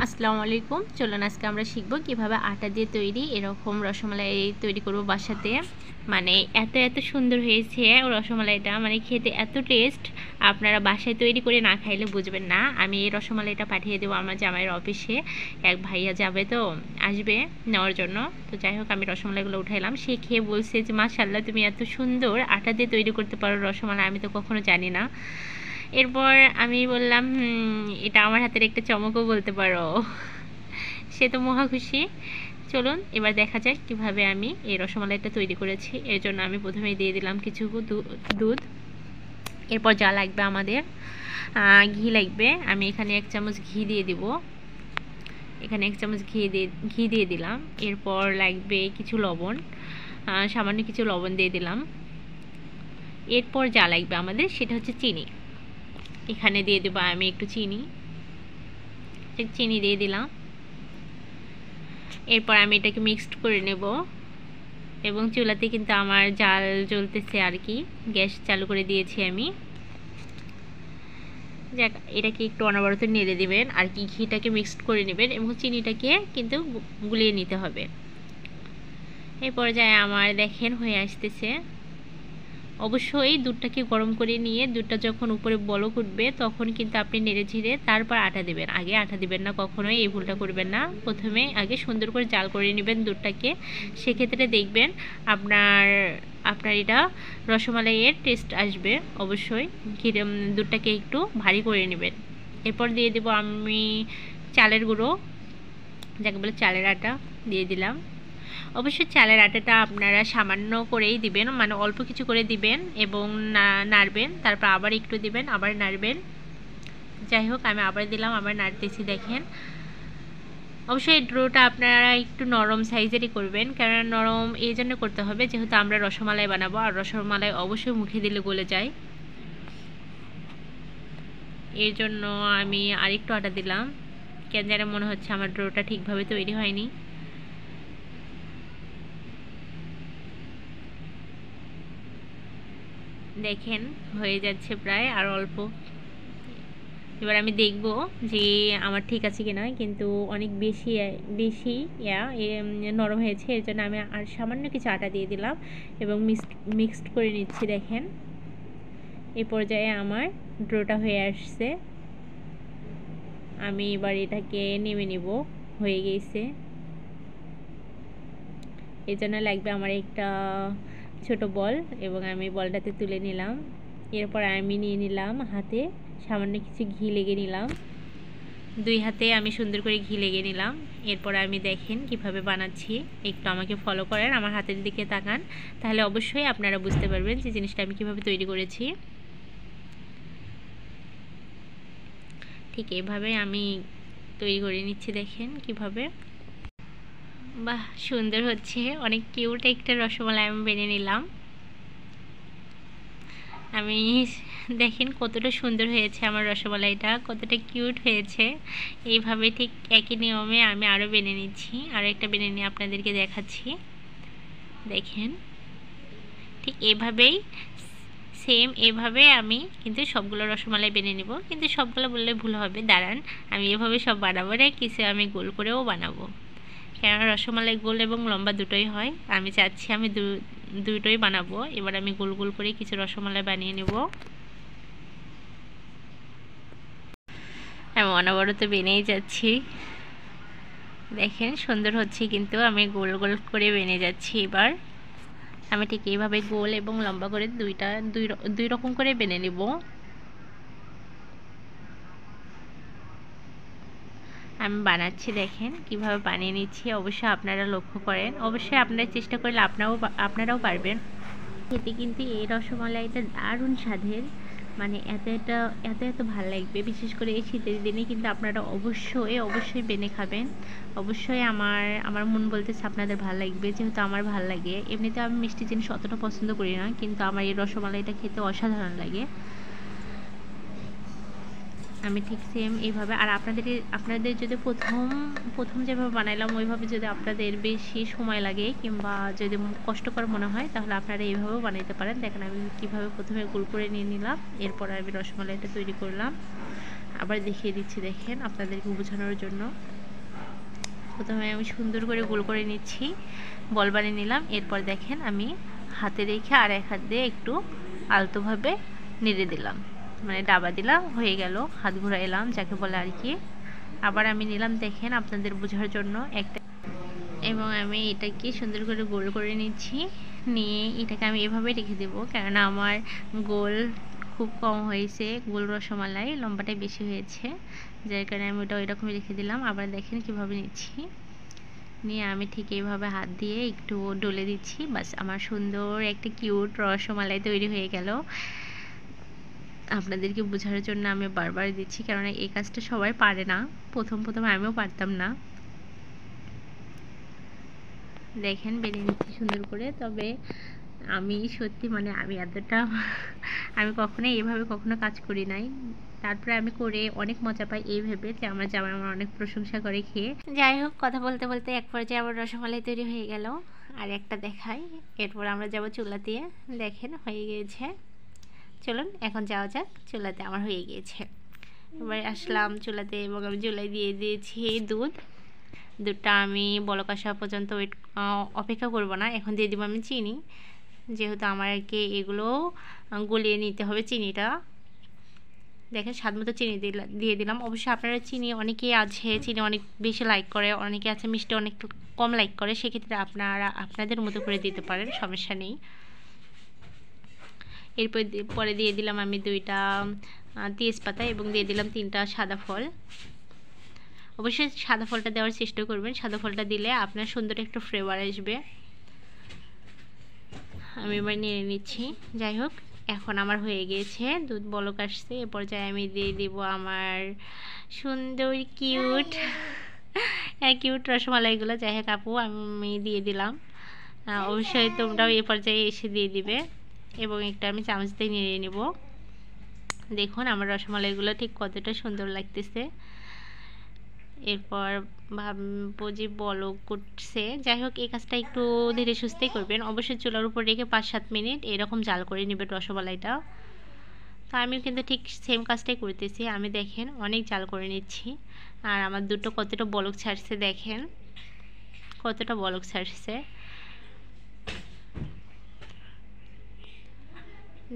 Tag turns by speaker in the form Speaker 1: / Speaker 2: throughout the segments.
Speaker 1: আসসালামু আলাইকুম। চলুন আজকে আমরা শিখব কিভাবে আটা দিয়ে তৈরি এরকম রসমালাই তৈরি করব বাসাতে। মানে এত সুন্দর হয়েছে রসমালাইটা, মানে খেতে এত টেস্ট। আপনারা বাসায় তৈরি করে না খাইলে বুঝবেন না। আমি এই রসমালাইটা পাঠিয়ে দেবো আমার জামাইয়ের অফিসে। এক ভাইয়া যাবে, তো আসবে নেওয়ার জন্য। তো যাই হোক, আমি রসমালাইগুলো উঠাইলাম। সে খেয়ে বলছে যে মাশাআল্লাহ, তুমি এত সুন্দর আটা দিয়ে তৈরি করতে পারো রসমালাই, আমি তো কখনো জানি না। এরপর আমি বললাম এটা আমার হাতের একটা চমকও বলতে পারো। সে তো মহা খুশি। চলুন এবার দেখা যাক কিভাবে আমি এই রসমালাইটা তৈরি করেছি। এর জন্য আমি প্রথমেই দিয়ে দিলাম কিছু দুধ। এরপর যা লাগবে আমাদের ঘি লাগবে। আমি এখানে 1 চামচ ঘি দিয়ে দিব। এখানে 1 চামচ ঘি দিয়ে দিলাম। এরপর লাগবে কিছু লবণ, সামান্য কিছু লবণ দিয়ে দিলাম। এরপর যা লাগবে আমাদের সেটা হচ্ছে চিনি। এখানে দিয়ে দেবো আমি একটু চিনি দিয়ে দিলাম। এরপর আমি এটাকে মিক্সড করে নেব এবং চুলাতে কিন্তু আমার জাল জ্বলতেছে আর কি, গ্যাস চালু করে দিয়েছি আমি। যাক, এটাকে একটু অনবরত নেড়ে দিবেন আর কি, ঘিটাকে মিক্সড করে নেবেন এবং চিনিটাকে কিন্তু গুলিয়ে নিতে হবে। এই পর্যায়ে আমার দেখেন হয়ে আসতেছে। অবশ্যই দুধটাকে গরম করে নিয়ে দুধটা যখন উপরে বলক উঠবে তখন কিন্তু আপনি নেড়ে ঝেড়ে তারপর আটা দেবেন। আগে আটা দিবেন না কখনোই, এই ভুলটা করবেন না। প্রথমে আগে সুন্দর করে জাল করে নেবেন দুধটাকে। সেক্ষেত্রে দেখবেন আপনার এটা রসমালাইয়ের টেস্ট আসবে। অবশ্যই দুধটাকে একটু ভারী করে নেবেন। এরপর দিয়ে দেব আমি চালের গুঁড়ো, যাকে বলে চালের আটা দিয়ে দিলাম। অবশ্যই চালের আটাটা আপনারা সামান্য করেই দিবেন, মানে অল্প কিছু করে দিবেন এবং নাড়বেন। তারপর আবার একটু দিবেন, আবার নাড়বেন। যাই হোক, আমি আবার দিলাম, আবার নাড়তেছি। দেখেন, অবশ্যই ডোটা আপনারা একটু নরম সাইজেরই করবেন, কারণ নরম এই জন্য করতে হবে যেহেতু আমরা রসমালাই বানাবো, আর রসমালাই অবশ্যই মুখে দিলে গলে যায়। এর জন্য আমি আরেকটু আটা দিলাম, কেন যেন মনে হচ্ছে আমার ডোটা ঠিকভাবে তৈরি হয়নি। দেখেন হয়ে যাচ্ছে প্রায়, আর অল্প। এবার আমি দেখব যে আমার ঠিক আছে কিনা, কিন্তু অনেক বেশি নরম হয়েছে। এর জন্য আমি আর সামান্য কিছু আটা দিয়ে দিলাম এবং মিক্সড করে নিচ্ছি। দেখেন, এই পর্যায়ে আমার ডোটা হয়ে আসছে। আমি এবার এটাকে নেমে নিব, হয়ে গেছে। এর জন্য লাগবে আমার একটা ছোট বল এবং আমি বলটাতে তুলে নিলাম। এরপর আমি নিয়ে নিলাম হাতে সামান্য কিছু ঘি লেগে নিলাম, 2 হাতে আমি সুন্দর করে ঘি লেগে নিলাম। এরপর আমি দেখেন কিভাবে বানাচ্ছি, একটু আমাকে ফলো করেন, আমার হাতের দিকে তাকান, তাহলে অবশ্যই আপনারা বুঝতে পারবেন যে জিনিসটা আমি কিভাবে তৈরি করেছি। ঠিক এইভাবে আমি তৈরি করে নিচ্ছি। দেখেন কিভাবে, বাহ সুন্দর হচ্ছে, অনেক কিউট একটা রসমালাই আমি বেনে নিলাম। আমি দেখেন কতটা সুন্দর হয়েছে আমার রসমালাইটা, কতটা কিউট হয়েছে। এইভাবে ঠিক একই নিয়মে আমি আরও বেনে নিচ্ছি, আরও একটা বেনে নিয়ে আপনাদেরকে দেখাচ্ছি। দেখেন ঠিক এইভাবেই সেম এভাবে আমি কিন্তু সবগুলো রসমালাই বেনে নিব, কিন্তু সবগুলো বললে ভুল হবে। দাঁড়ান, আমি এভাবে সব বানাবো না, কিছু আমি গোল করেও বানাবো, কেননা রসমালাই গোল এবং লম্বা দুটোই হয়। আমি চাচ্ছি আমি দুটোই বানাবো। এবার আমি গোল গোল করে কিছু রসমালাই বানিয়ে নেব। আমি অনবরত বেনেই যাচ্ছি। দেখেন সুন্দর হচ্ছে, কিন্তু আমি গোল গোল করে বেনে যাচ্ছি। এবার আমি ঠিক এইভাবে গোল এবং লম্বা করে দুই রকম করে বেনে নেব। আমি বানাচ্ছি, দেখেন কিভাবে বানিয়ে নিচ্ছি। অবশ্যই আপনারা লক্ষ্য করেন, অবশ্যই আপনারা চেষ্টা করলে আপনারাও পারবেন। খেতে কিন্তু এই রসমালাইটা দারুণ স্বাদের, মানে এত ভালো লাগবে। বিশেষ করে এই শীতের দিনে কিন্তু আপনারা অবশ্যই বেনে খাবেন। অবশ্যই আমার মন বলতেছে আপনাদের ভালো লাগবে, যেহেতু আমার ভালো লাগে। এমনিতে আমি মিষ্টি জিনিস অতটা পছন্দ করি না, কিন্তু আমার এই রসমালাইটা খেতে অসাধারণ লাগে। আমি ঠিক সেম এইভাবে, আর আপনাদের যদি প্রথম যেভাবে বানাইলাম ওইভাবে যদি আপনাদের বেশি সময় লাগে কিংবা যদি কষ্টকর মনে হয়, তাহলে আপনারা এইভাবেও বানাইতে পারেন। দেখেন আমি কীভাবে প্রথমে গোল করে নিয়ে নিলাম, এরপর আমি রসমালাইটা তৈরি করলাম। আবার দেখিয়ে দিচ্ছি, দেখেন আপনাদেরকে বোঝানোর জন্য। প্রথমে আমি সুন্দর করে গোল করে নিচ্ছি, বল বানিয়ে নিলাম। এরপর দেখেন আমি হাতে রেখে আর এক হাত দিয়ে একটু আলতোভাবে নেড়ে দিলাম, মানে ডাবা দিলাম, হয়ে গেল। হাত ঘুরাইলাম যাকে বলে আর কি। আবার আমি নিলাম, দেখেন আপনাদের বোঝার জন্য একটা, এবং আমি এটাকে সুন্দর করে গোল করে নিচ্ছি। নিয়ে এটাকে আমি এভাবে রেখে দেবো, কেননা আমার গোল খুব কম হয়েছে, গোল রসমালাই লম্বাটাই বেশি হয়েছে, যার কারণে আমি ওটা ওইরকমই রেখে দিলাম। আবার দেখেন কিভাবে নিচ্ছি, নিয়ে আমি ঠিক এইভাবে হাত দিয়ে একটু ডলে দিচ্ছি, বাস আমার সুন্দর একটা কিউট রসমালাই তৈরি হয়ে গেল। আপনাদেরকে বোঝানোর জন্য আমি বারবার দিচ্ছি, কেননা এই কাজটা সবাই পারে না, প্রথম আমিও পারতাম না। দেখেন বেরিয়ে নিচ্ছি সুন্দর করে। তবে আমি সত্যি মানে আমি এতটা আমি কখনো এইভাবে কখনো কাজ করি নাই, তারপরে আমি করে অনেক মজা পাই এই ভেবে যে আমার জামাই আমার অনেক প্রশংসা করে খেয়ে। যাই হোক, কথা বলতে বলতে এক পর্যায়ে আবার রসমালাই তৈরি হয়ে গেল। আর একটা দেখাই, এরপর আমরা যাব চুলা দিয়ে। দেখেন হয়ে গিয়েছে, চলুন এখন যাওয়া যাক চুলাতে। আমার হয়ে গিয়েছে, এবার আসলাম চুলাতে এবং আমি চুলায় দিয়ে দিয়েছি দুধটা আমি বলক আসা পর্যন্ত অপেক্ষা করব না, এখন দিয়ে দিব আমি চিনি, যেহেতু আমাকে এগুলো গলিয়ে নিতে হবে চিনিটা। দেখেন স্বাদ মতো চিনি দিয়ে দিলাম। অবশ্যই আপনারা চিনি, অনেকেই আছে চিনি অনেক বেশি লাইক করে, অনেকে আছে মিষ্টি অনেক কম লাইক করে, সেক্ষেত্রে আপনারা আপনাদের মতো করে দিতে পারেন, সমস্যা নেই। এরপর পরে দিয়ে দিলাম আমি 2টা তেজপাতা এবং দিয়ে দিলাম 3টা সাদা ফল। অবশ্যই সাদা ফলটা দেওয়ার চেষ্টা করবেন, সাদা ফলটা দিলে আপনার সুন্দর একটা ফ্লেভার আসবে। আমি এবার নিয়ে নিচ্ছি। যাই হোক, এখন আমার হয়ে গিয়েছে, দুধ বলক আসছে। এ পর্যায়ে আমি দিয়ে দিব আমার সুন্দর কিউট রসমালাইগুলো। যাই হোক আপু, আমি দিয়ে দিলাম। অবশ্যই তোমরাও এ পর্যায়ে এসে দিয়ে দিবে, এবং একটা আমি চামচ দিয়ে নিয়ে নেব। দেখুন আমার রসমালাইগুলো ঠিক কতটা সুন্দর লাগতেছে। এরপর ভাববো যে বলক উঠছে। যাই হোক, এই কাজটা একটু ধীরে সুস্থেই করবেন, অবশ্যই চুলার উপর রেখে 5-7 মিনিট এরকম জাল করে নেবেন রসমালাইটা। তো আমিও কিন্তু ঠিক সেম কাজটাই করতেছি, আমি দেখেন অনেক জাল করে নিচ্ছি। আর আমার দুটো কতটা বলক ছাড়ছে, দেখেন কতটা বলক ছাড়ছে,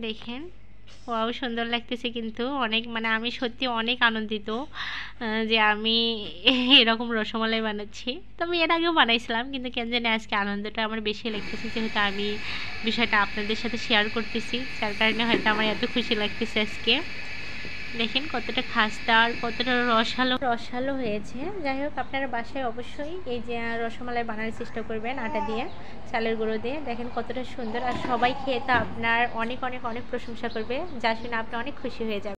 Speaker 1: দেখেন ওয়াও সুন্দর লাগতেছে কিন্তু অনেক, মানে আমি সত্যি অনেক আনন্দিত যে আমি এরকম রসমালাই বানাচ্ছি। তো আমি এর আগেও বানাইছিলাম, কিন্তু কেন জানি আজকে আনন্দটা আমার বেশি লাগতেছে, যেহেতু আমি বিষয়টা আপনাদের সাথে শেয়ার করতেছি, যার কারণে হয়তো আমার এত খুশি লাগতেছে আজকে। দেখেন কতটা খাস্তা আর কতটা রসালো হয়েছে। যাই হোক, আপনারা বাসায় অবশ্যই এই যে রসমালাই বানানোর চেষ্টা করবেন আটা দিয়ে, চালের গুঁড়ো দিয়ে। দেখেন কতটা সুন্দর, আর সবাই খেয়ে তা আপনার অনেক অনেক অনেক প্রশংসা করবে, যা শুনে আপনি অনেক খুশি হয়ে যাবেন।